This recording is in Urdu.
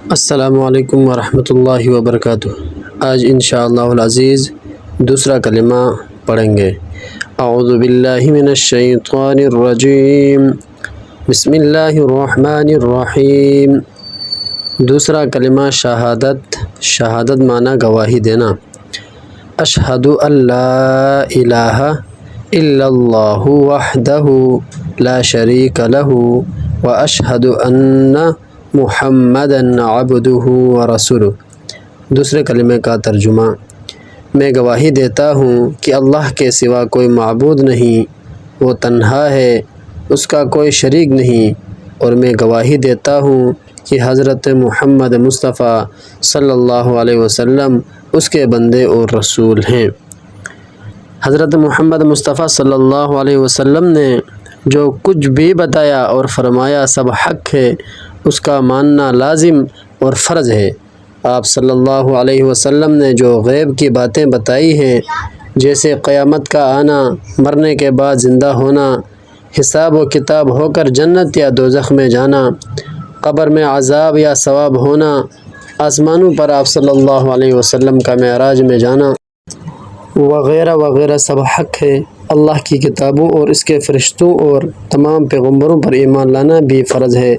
السلام علیکم ورحمۃ اللہ وبرکاتہ۔ آج انشاءاللہ العزیز دوسرا کلمہ پڑھیں گے۔ اعوذ باللہ من الشیطان الرجیم، بسم اللہ الرحمن الرحیم۔ دوسرا کلمہ شہادت۔ شہادت معنی گواہی دینا۔ اشہد ان لا الہ الا اللہ وحدہ لا شریک لہ واشہد ان محمدًا عبدہ ورسولہ۔ دوسرے کلمے کا ترجمہ۔ میں گواہی دیتا ہوں کہ اللہ کے سوا کوئی معبود نہیں، وہ تنہا ہے، اس کا کوئی شریک نہیں، اور میں گواہی دیتا ہوں کہ حضرت محمد مصطفیٰ صلی اللہ علیہ وسلم اس کے بندے اور رسول ہیں۔ حضرت محمد مصطفیٰ صلی اللہ علیہ وسلم نے جو کچھ بھی بتایا اور فرمایا سب حق ہے، اس کا ماننا لازم اور فرض ہے۔ آپ صلی اللہ علیہ وسلم نے جو غیب کی باتیں بتائی ہیں، جیسے قیامت کا آنا، مرنے کے بعد زندہ ہونا، حساب و کتاب ہو کر جنت یا دوزخ میں جانا، قبر میں عذاب یا ثواب ہونا، آسمانوں پر آپ صلی اللہ علیہ وسلم کا معراج میں جانا وغیرہ وغیرہ سب حق ہے۔ اللہ کی کتابوں اور اس کے فرشتوں اور تمام پیغمبروں پر ایمان لانا بھی فرض ہے۔